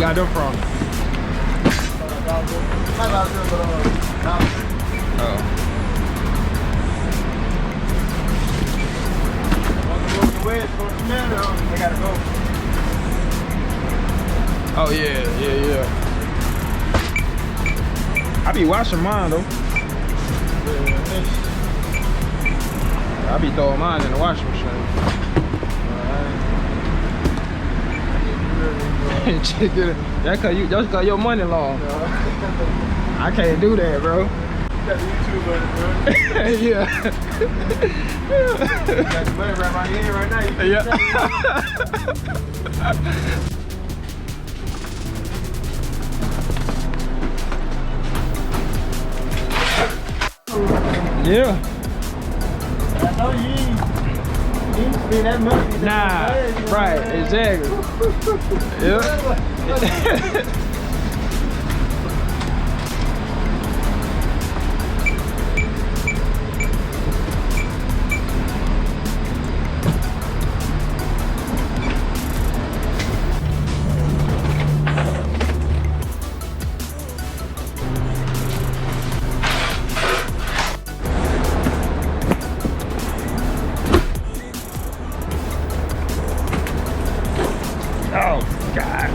got them from? Oh. They gotta go. Oh yeah. I be washing mine though. I be throwing mine in the washing machine. That's cause your money long. I can't do that, bro. You got the YouTube money, bro. Yeah. You got the money right by your head right now. Yeah. I know you ain't spend that money. Nah, right, exactly. Yeah. Oh, God.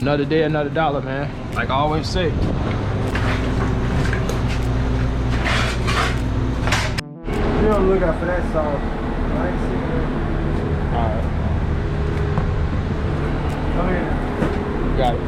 Another day, another dollar, man. Like I always say. You don't look out for that song. I ain't seen that. Alright. Come here. Got it.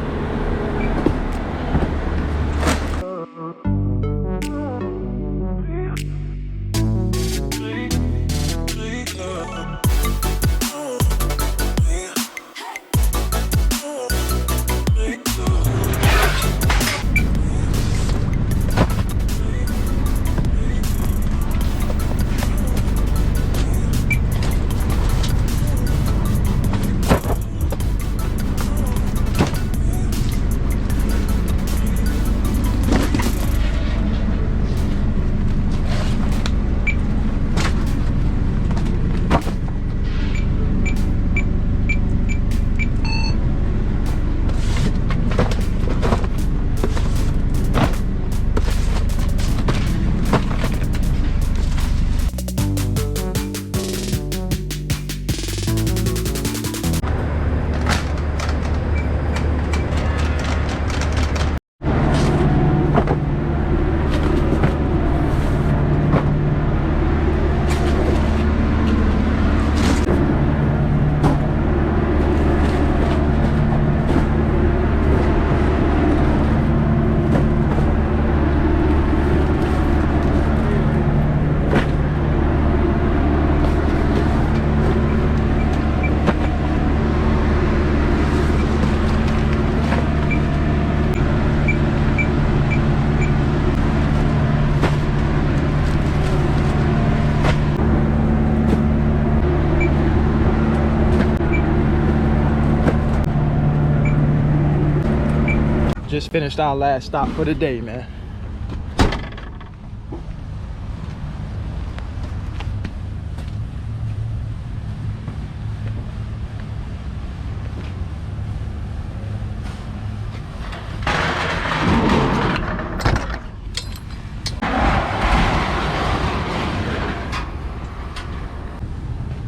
Just finished our last stop for the day, man.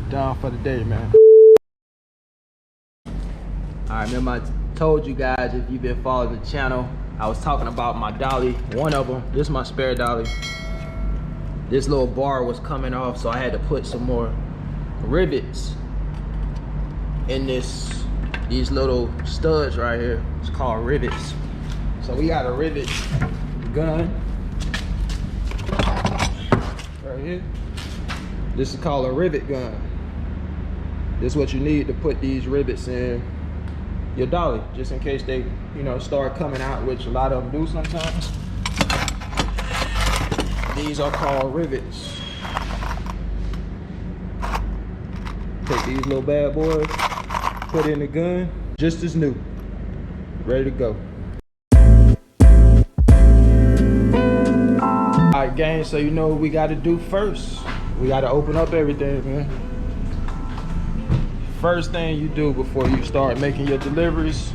Done for the day, man. Alright, remember I told you guys, if you've been following the channel, I was talking about my dolly, one of them. This is my spare dolly. This little bar was coming off, so I had to put some more rivets in these little studs right here. It's called rivets. So we got a rivet gun right here. This is called a rivet gun. This is what you need to put these rivets in your dolly, just in case they, you know, start coming out, which a lot of them do sometimes. These are called rivets. Take these little bad boys, put in the gun, just as new, ready to go. All right, gang, so you know what we gotta do first. We gotta open up everything, man. First thing you do before you start making your deliveries,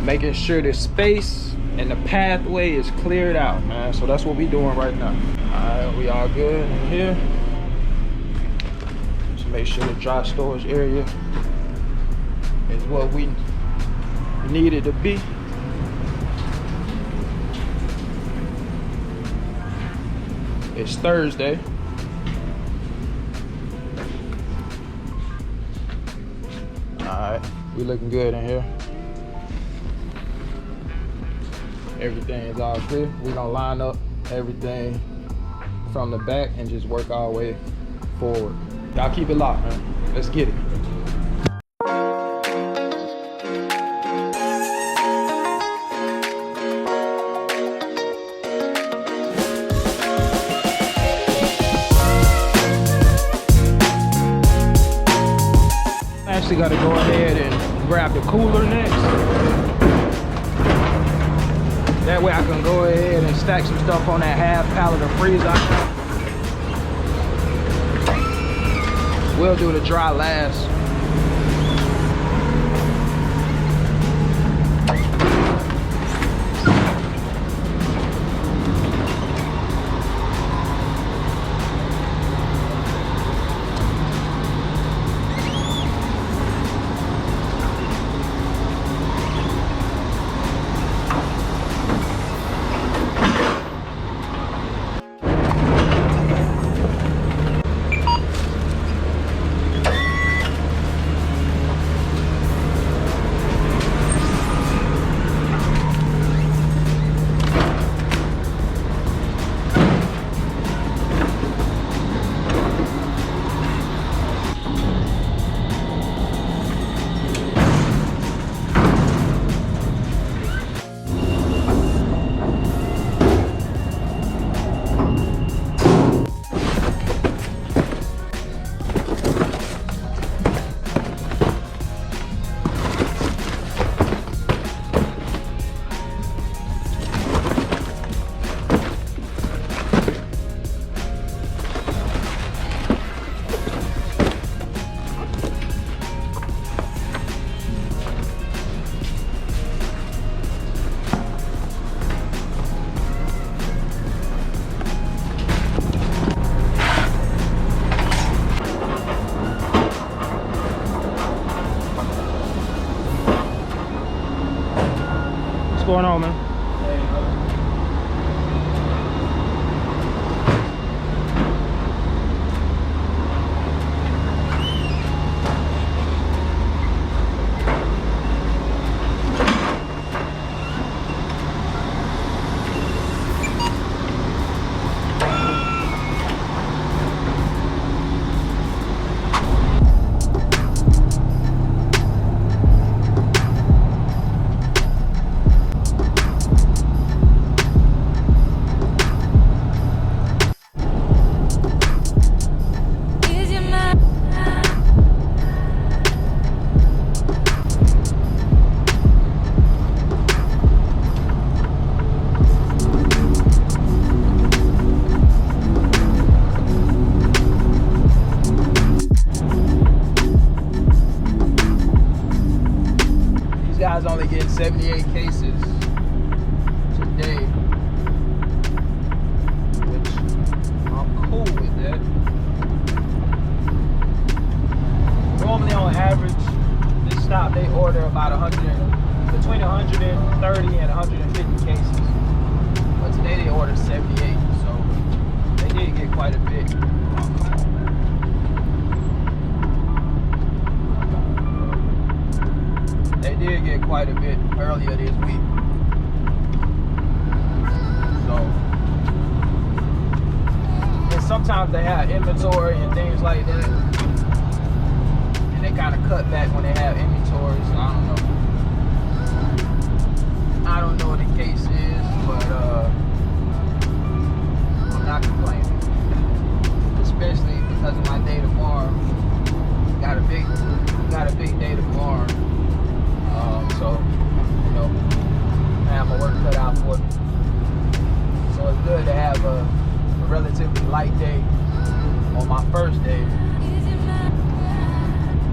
making sure the space and the pathway is cleared out, man. So that's what we doing right now. All right, we all good in here. Just make sure the dry storage area is what we need it to be. It's Thursday. Alright, we looking good in here. Everything is all clear. We're gonna line up everything from the back and just work our way forward. Y'all keep it locked, man. Let's get it. Actually got to go ahead and grab the cooler next. That way I can go ahead and stack some stuff on that half pallet of freezer. We'll do the dry last. What's going on, man? Only getting 78 cases today, which I'm cool with that. Normally on average, this stop they order about between 130 and 150 cases, but today they ordered 78, so they did get quite a bit. They did get quite a bit earlier this week. sometimes they have inventory and things like that, and they kind of cut back when they have inventory. So I don't know what the case is, but I'm not complaining, especially because of my day tomorrow. Got a big day tomorrow, so you know, I have my work cut out for me. So it's good to have a relatively light day on my first day,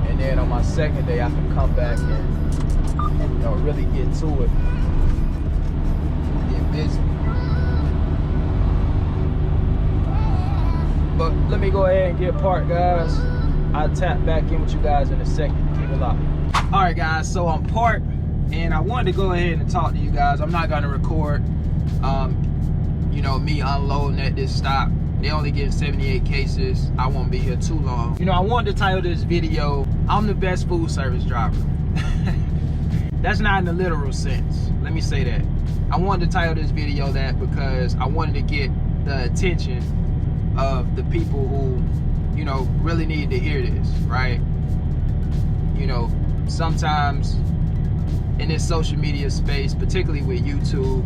and then on my second day I can come back and, you know, really get to it, get busy. But let me go ahead and get parked, guys. I'll tap back in with you guys in a second. Keep it locked. All right, guys, so I'm parked, and I wanted to go ahead and talk to you guys. I'm not gonna record you know, me unloading at this stop. They only get 78 cases. I won't be here too long. You know, I wanted to title this video, I'm the best food service driver. That's not in the literal sense. Let me say that. I wanted to title this video that because I wanted to get the attention of the people who, you know, really need to hear this, right? You know, sometimes in this social media space, particularly with YouTube,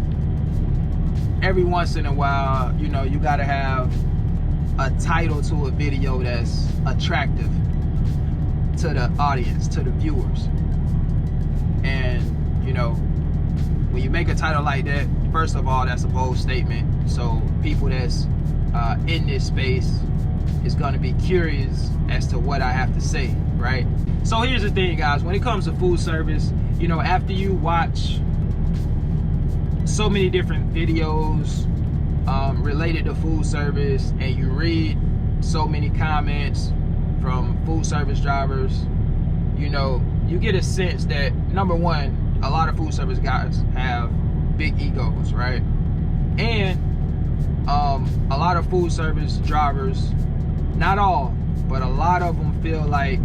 every once in a while, you know, you gotta have a title to a video that's attractive to the audience, to the viewers. And, you know, when you make a title like that, first of all, that's a bold statement. So people that's in this space is gonna be curious as to what I have to say, right? So here's the thing, guys, when it comes to food service, you know, after you watch so many different videos related to food service, and you read so many comments from food service drivers, you know, you get a sense that, number one, a lot of food service guys have big egos, right? And a lot of food service drivers, not all, but a lot of them feel like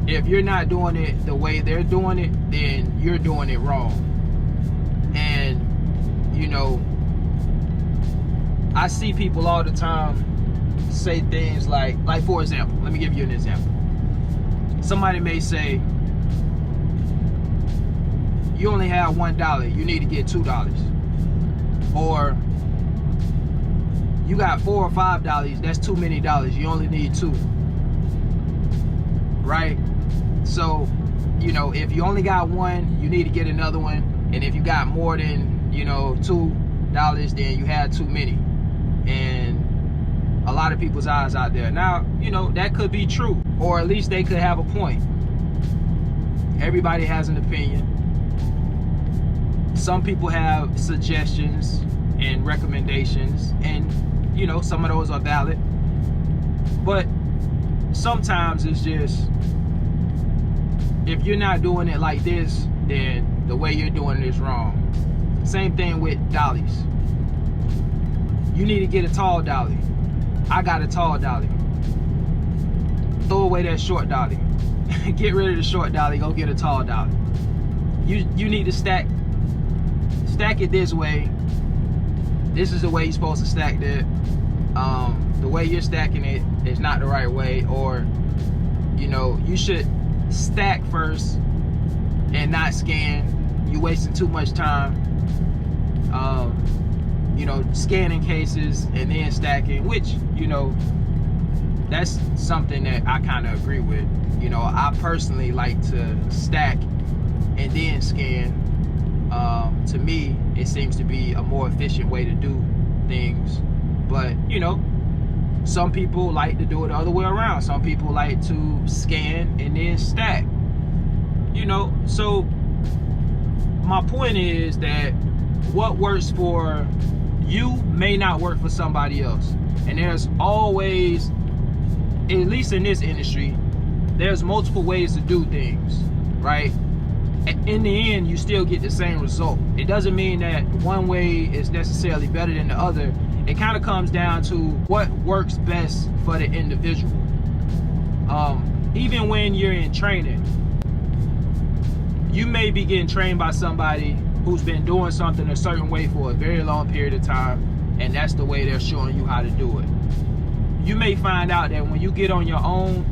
if you're not doing it the way they're doing it, then you're doing it wrong. And, you know, I see people all the time say things like for example, let me give you an example. Somebody may say, you only have $1, you need to get $2. Or, you got $4 or $5, that's too many dollars, you only need $2. Right? So, you know, if you only got one, you need to get another one. And if you got more than, you know, $2, then you had too many. And a lot of people's eyes out there. Now, you know, that could be true, or at least they could have a point. Everybody has an opinion. Some people have suggestions and recommendations, and, you know, some of those are valid. But sometimes it's just, if you're not doing it like this, then the way you're doing it is wrong. Same thing with dollies. You need to get a tall dolly. I got a tall dolly. Throw away that short dolly. Get rid of the short dolly, go get a tall dolly. You need to stack it this way. This is the way you're supposed to stack that. The way you're stacking it is not the right way, or, you know, you should stack first and not scan. You're wasting too much time, you know, scanning cases and then stacking, which, you know, that's something that I kind of agree with. You know, I personally like to stack and then scan. To me, it seems to be a more efficient way to do things. But, you know, some people like to do it the other way around. Some people like to scan and then stack. You know, so my point is that what works for you may not work for somebody else. And there's always, at least in this industry, there's multiple ways to do things, right? In the end, you still get the same result. It doesn't mean that one way is necessarily better than the other. It kind of comes down to what works best for the individual. Even when you're in training, you may be getting trained by somebody who's been doing something a certain way for a very long period of time, and that's the way they're showing you how to do it. You may find out that when you get on your own,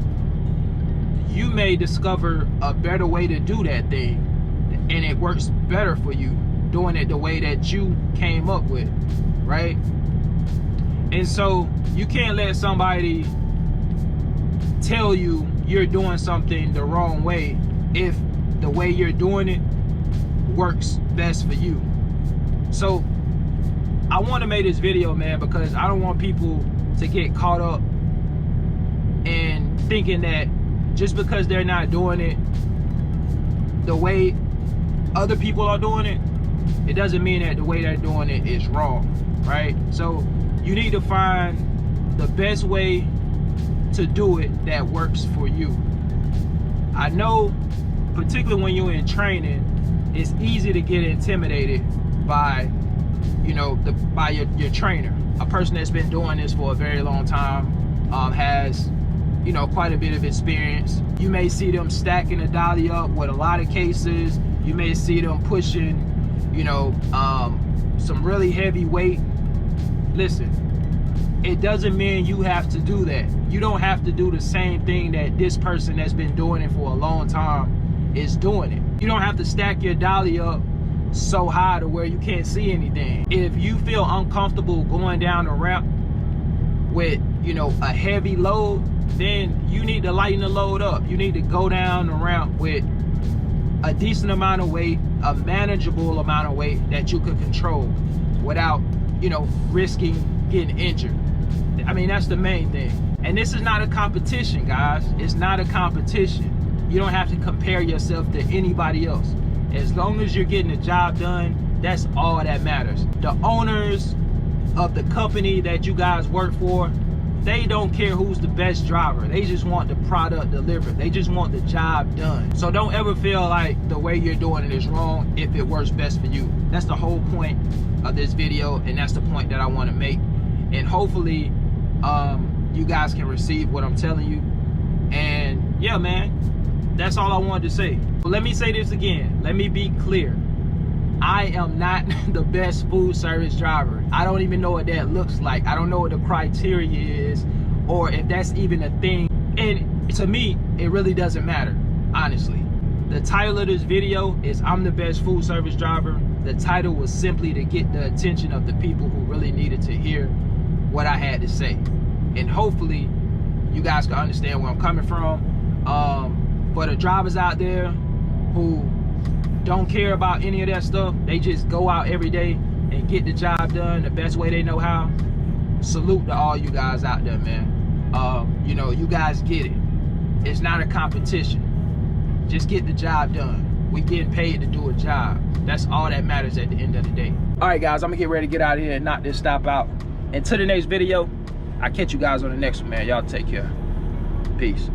you may discover a better way to do that thing, and it works better for you doing it the way that you came up with, right? And so you can't let somebody tell you you're doing something the wrong way if the way you're doing it works best for you. So I want to make this video, man, because I don't want people to get caught up in thinking that just because they're not doing it the way other people are doing it, it doesn't mean that the way they're doing it is wrong, right? So you need to find the best way to do it that works for you. I know, particularly when you're in training, it's easy to get intimidated by, you know, by your trainer. A person that's been doing this for a very long time, has, you know, quite a bit of experience. You may see them stacking the dolly up with a lot of cases. You may see them pushing, you know, some really heavy weight. Listen, it doesn't mean you have to do that. You don't have to do the same thing that this person that's been doing it for a long time is doing it. You don't have to stack your dolly up so high to where you can't see anything. If you feel uncomfortable going down the ramp with, you know, a heavy load, then you need to lighten the load up. You need to go down the ramp with a decent amount of weight, a manageable amount of weight that you could control without, you know, risking getting injured. I mean, that's the main thing. And this is not a competition, guys. It's not a competition. You don't have to compare yourself to anybody else. As long as you're getting the job done, that's all that matters. The owners of the company that you guys work for, they don't care who's the best driver. They just want the product delivered. They just want the job done. So don't ever feel like the way you're doing it is wrong if it works best for you. That's the whole point of this video, and that's the point that I want to make. And hopefully you guys can receive what I'm telling you. And yeah, man, that's all I wanted to say. But let me say this again. Let me be clear. I am not the best food service driver. I don't even know what that looks like. I don't know what the criteria is, or if that's even a thing. And to me, it really doesn't matter, honestly. The title of this video is I'm the best food service driver. The title was simply to get the attention of the people who really needed to hear what I had to say. And hopefully you guys can understand where I'm coming from. For the drivers out there who don't care about any of that stuff, they just go out every day and get the job done the best way they know how. Salute to all you guys out there, man. You know, you guys get it. It's not a competition. Just get the job done. We getting paid to do a job. That's all that matters at the end of the day. All right, guys, I'm gonna get ready to get out of here and knock this stop out. Until the next video, I'll catch you guys on the next one, man. Y'all take care. Peace.